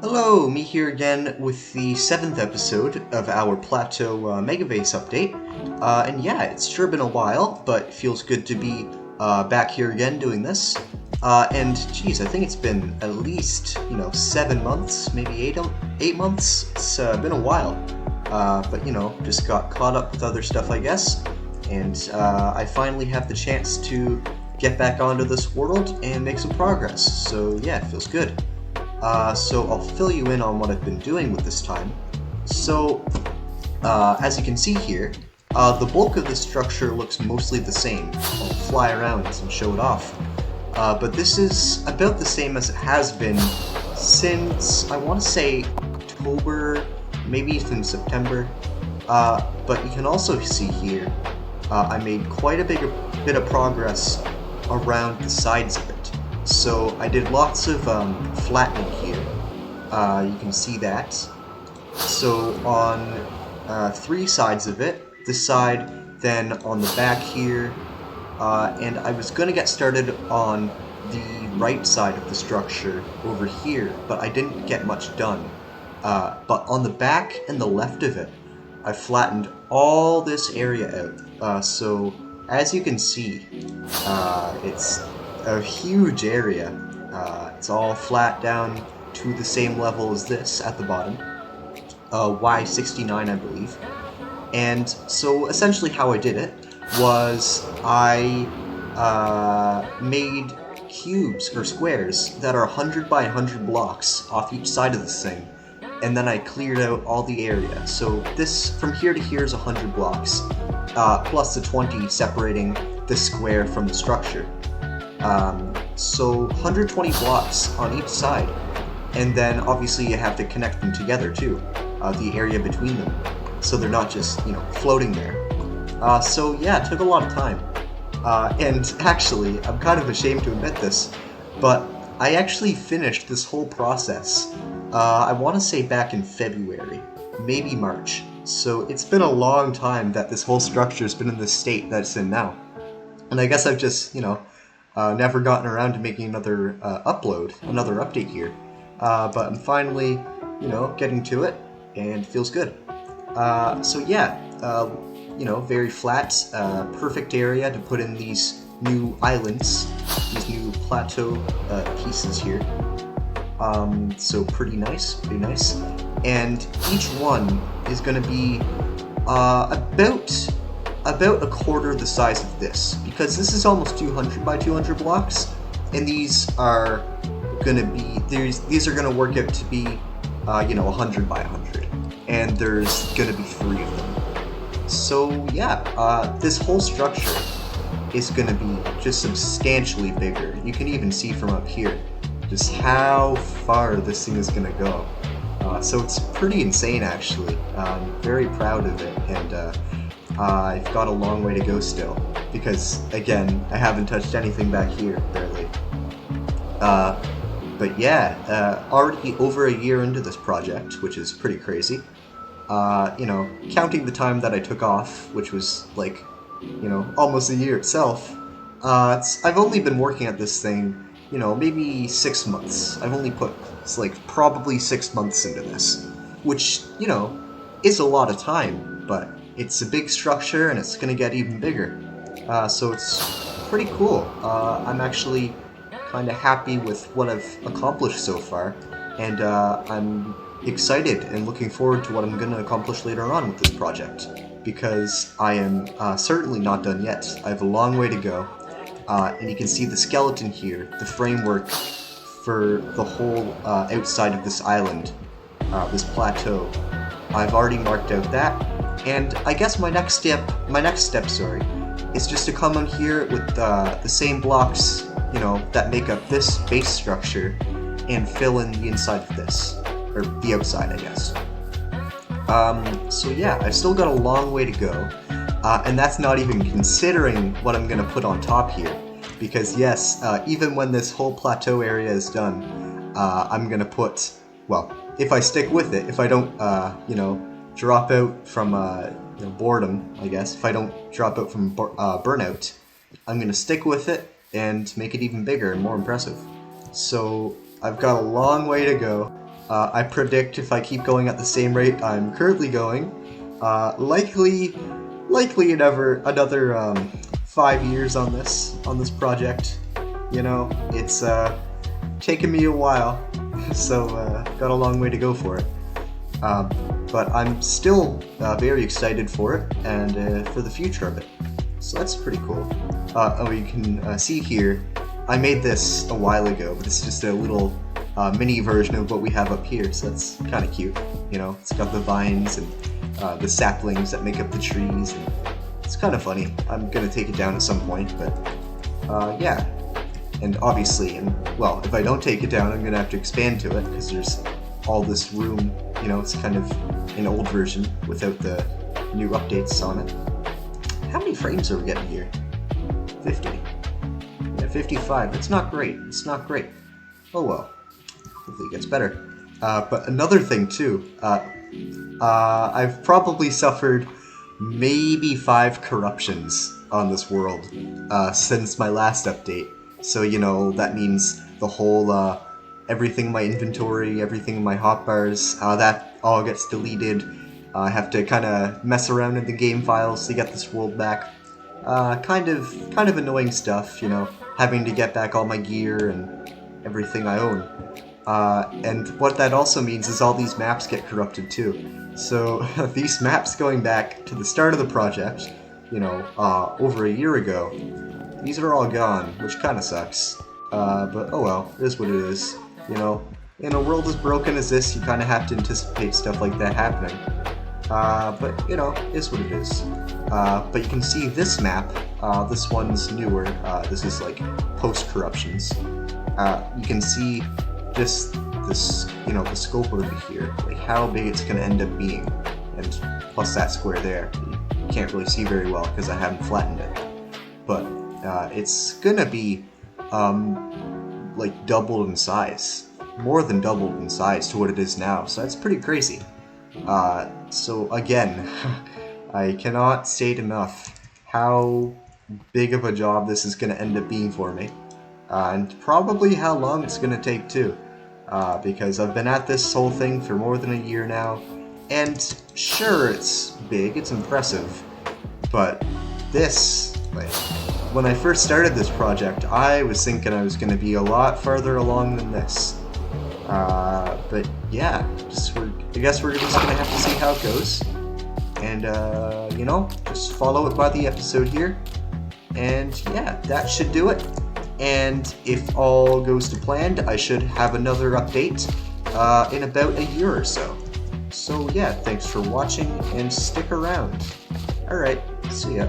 Hello, me here again with the 7th episode of our Plateau Megabase update. And yeah, it's sure been a while, but it feels good to be back here again doing this. And geez, I think it's been at least, 7 months, maybe 8 months. It's been a while. But just got caught up with other stuff, I guess. And I finally have the chance to get back onto this world and make some progress. So yeah, it feels good. So I'll fill you in on what I've been doing with this time. So, as you can see here, the bulk of the structure looks mostly the same. I'll fly around and show it off. But this is about the same as it has been since, I want to say, October, maybe even September. But you can also see here, I made quite a bit of progress around the sides of it. So I did lots of flattening here. You can see that. So on 3 sides of it, this side, then on the back here, and I was going to get started on the right side of the structure over here, but I didn't get much done. But on the back and the left of it, I flattened all this area out. So as you can see, it's a huge area. It's all flat down to the same level as this at the bottom. Y69, I believe. And so essentially how I did it was I made cubes or squares that are 100 by 100 blocks off each side of this thing, and then I cleared out all the area. So this from here to here is 100 blocks, plus the 20 separating this square from the structure. So 120 blocks on each side, and then obviously you have to connect them together too, the area between them, so they're not just, floating there. So yeah, it took a lot of time. And actually, I'm kind of ashamed to admit this, but I actually finished this whole process, I want to say back in February, maybe March. So it's been a long time that this whole structure's been in the state that it's in now. And I guess I've just, never gotten around to making another another update here. But I'm finally, getting to it, and it feels good. So yeah, very flat, perfect area to put in these new islands, these new plateau pieces here. So pretty nice. And each one is going to be about a quarter the size of this, because this is almost 200 by 200 blocks, and these are going to be, these are going to work out to be, 100 by 100, and there's going to be 3 of them. So yeah, this whole structure is going to be just substantially bigger. You can even see from up here just how far this thing is going to go. So it's pretty insane, actually. I'm very proud of it, and I've got a long way to go still, because, again, I haven't touched anything back here, barely. But yeah, already over a year into this project, which is pretty crazy. Counting the time that I took off, which was, almost a year itself, I've only been working at this thing, maybe 6 months. I've only put, probably 6 months into this, which, is a lot of time, but it's a big structure, and it's going to get even bigger. So it's pretty cool. I'm actually kind of happy with what I've accomplished so far, and I'm excited and looking forward to what I'm going to accomplish later on with this project, because I am certainly not done yet. I have a long way to go, and you can see the skeleton here, the framework for the whole outside of this island, this plateau. I've already marked out that. And I guess my next step, is just to come on here with the same blocks, that make up this base structure, and fill in the inside of this, or the outside, I guess. So yeah, I've still got a long way to go, and that's not even considering what I'm going to put on top here, because yes, even when this whole plateau area is done, I'm going to put, well, if I stick with it, if I don't, drop out from boredom, I guess. If I don't drop out from burnout, I'm going to stick with it and make it even bigger and more impressive. So I've got a long way to go, I predict if I keep going at the same rate I'm currently going, likely another 5 years on this project. You know, it's taken me a while, so got a long way to go for it. But I'm still very excited for it and for the future of it. So that's pretty cool. Oh, you can see here, I made this a while ago, but it's just a little mini version of what we have up here, so that's kind of cute. You know, it's got the vines and the saplings that make up the trees, and it's kind of funny. I'm gonna take it down at some point, but yeah. And obviously, well, if I don't take it down, I'm gonna have to expand to it, because there's all this room. You know, it's kind of an old version without the new updates on it. How many frames are we getting here? 50. Yeah, 55. It's not great. It's not great. Oh well. Hopefully it gets better. But another thing too, I've probably suffered maybe 5 corruptions on this world since my last update. So, you know, that means the whole everything in my inventory, everything in my hotbars, that all gets deleted. I have to kind of mess around in the game files to get this world back. Kind of annoying stuff, you know, having to get back all my gear and everything I own. And what that also means is all these maps get corrupted too. So these maps going back to the start of the project, you know, over a year ago, these are all gone, which kind of sucks. But oh well, it is what it is. You know, in a world as broken as this, you kind of have to anticipate stuff like that happening. But, you know, it is what it is. But you can see this map, this one's newer, this is like post-corruptions. You can see just this, you know, the scope over here, like how big it's going to end up being. And plus that square there, you can't really see very well because I haven't flattened it. But it's going to be like doubled in size, more than doubled in size to what it is now, so that's pretty crazy. So again, I cannot state enough how big of a job this is going to end up being for me, and probably how long it's going to take too, because I've been at this whole thing for more than a year now, and sure, it's big, it's impressive, but this, like, when I first started this project, I was thinking I was going to be a lot farther along than this. But yeah, I guess we're just going to have to see how it goes. And, you know, just follow it by the episode here. And yeah, that should do it. And if all goes to plan, I should have another update in about a year or so. So yeah, thanks for watching and stick around. Alright, see ya.